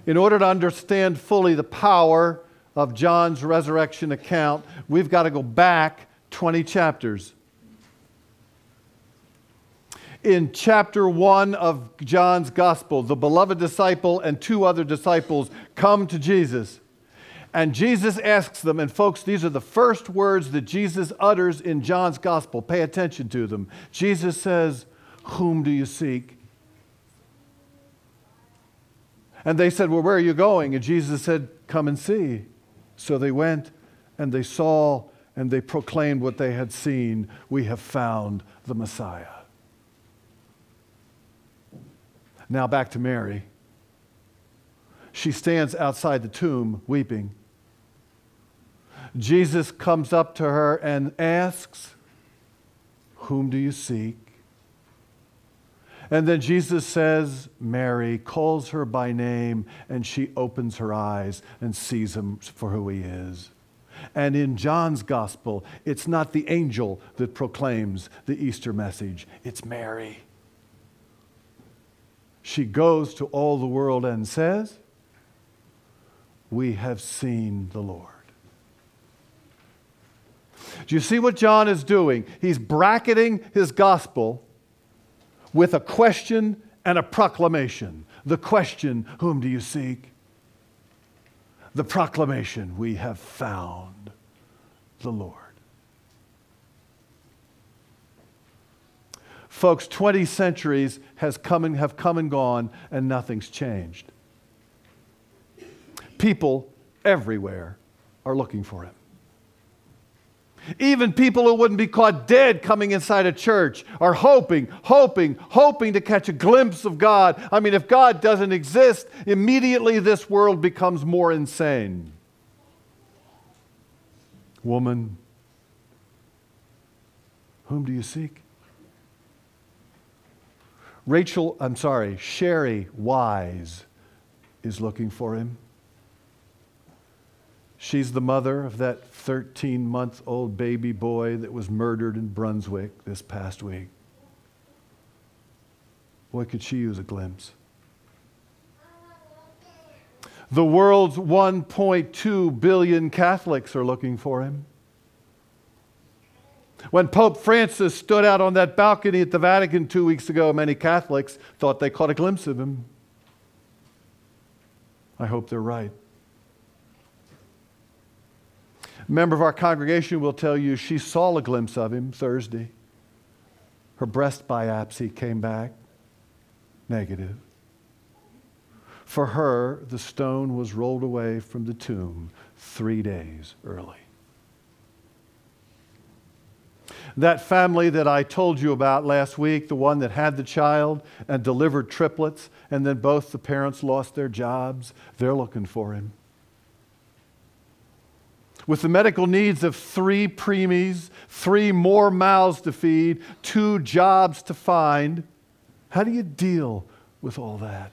In order to understand fully the power of John's resurrection account, we've got to go back 20 chapters. In chapter 1 of John's Gospel, the beloved disciple and 2 other disciples come to Jesus. And Jesus asks them, and folks, these are the first words that Jesus utters in John's Gospel. Pay attention to them. Jesus says, "Whom do you seek?" And they said, "Well, where are you going?" And Jesus said, "Come and see." So they went and they saw and they proclaimed what they had seen. "We have found the Messiah." Now back to Mary. She stands outside the tomb weeping. Jesus comes up to her and asks, "Whom do you seek?" And then Jesus says, "Mary," calls her by name, and she opens her eyes and sees him for who he is. And in John's Gospel, it's not the angel that proclaims the Easter message, it's Mary. She goes to all the world and says, "We have seen the Lord." Do you see what John is doing? He's bracketing his gospel with a question and a proclamation. The question, "Whom do you seek?" The proclamation, "We have found the Lord." Folks, 20 centuries have come and gone, and nothing's changed. People everywhere are looking for him. Even people who wouldn't be caught dead coming inside a church are hoping to catch a glimpse of God. I mean, if God doesn't exist, immediately this world becomes more insane. Woman, whom do you seek? Sherry Wise is looking for him. She's the mother of that 13-month-old baby boy that was murdered in Brunswick this past week. Boy, could she use a glimpse. The world's 1.2 billion Catholics are looking for him. When Pope Francis stood out on that balcony at the Vatican 2 weeks ago, many Catholics thought they caught a glimpse of him. I hope they're right. A member of our congregation will tell you she saw a glimpse of him Thursday. Her breast biopsy came back negative. For her, the stone was rolled away from the tomb 3 days early. That family that I told you about last week, the one that had the child and delivered triplets, and then both the parents lost their jobs, they're looking for him. With the medical needs of 3 preemies, 3 more mouths to feed, 2 jobs to find, how do you deal with all that?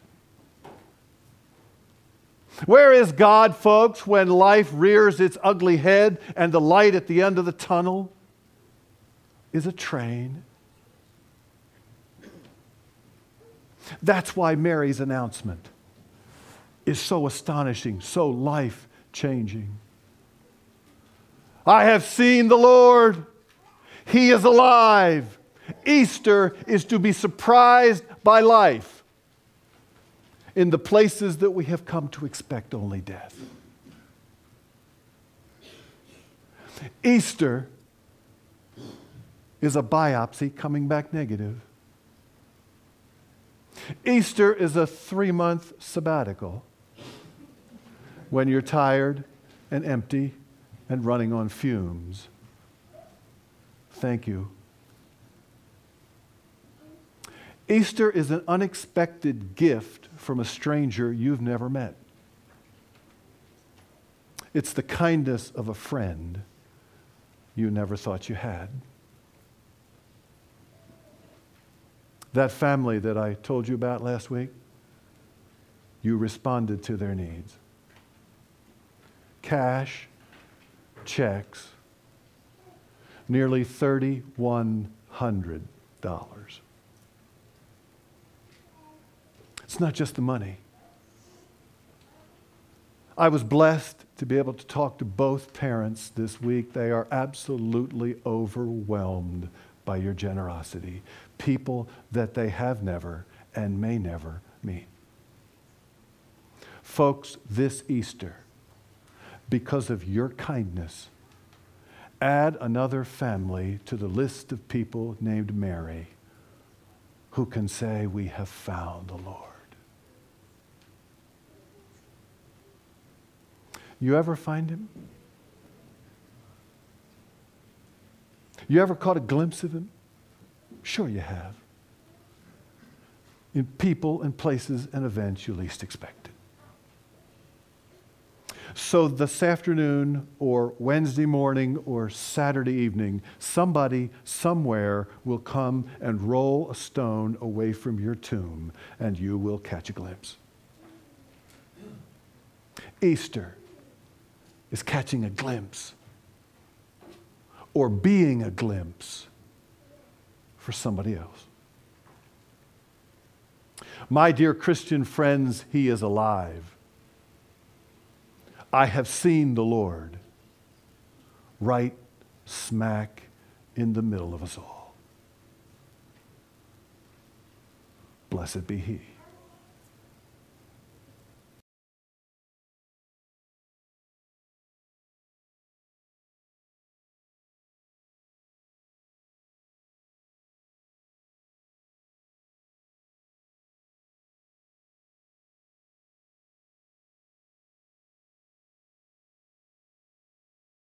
Where is God, folks, when life rears its ugly head and the light at the end of the tunnel is a train? That's why Mary's announcement is so astonishing, so life-changing. I have seen the Lord. He is alive. Easter is to be surprised by life in the places that we have come to expect only death. Easter is a biopsy coming back negative. Easter is a 3-month sabbatical when you're tired and empty and running on fumes. Thank you. Easter is an unexpected gift from a stranger you've never met. It's the kindness of a friend you never thought you had. That family that I told you about last week, you responded to their needs. Cash, checks, nearly $3,100. It's not just the money. I was blessed to be able to talk to both parents this week. They are absolutely overwhelmed by your generosity. People that they have never and may never meet. Folks, this Easter, because of your kindness, add another family to the list of people named Mary who can say, we have found the Lord. You ever find him? You ever caught a glimpse of him? Sure you have. In people and places and events you least expect it. So this afternoon or Wednesday morning or Saturday evening, somebody somewhere will come and roll a stone away from your tomb and you will catch a glimpse. Easter is catching a glimpse or being a glimpse for somebody else. My dear Christian friends, he is alive. I have seen the Lord right smack in the middle of us all. Blessed be he.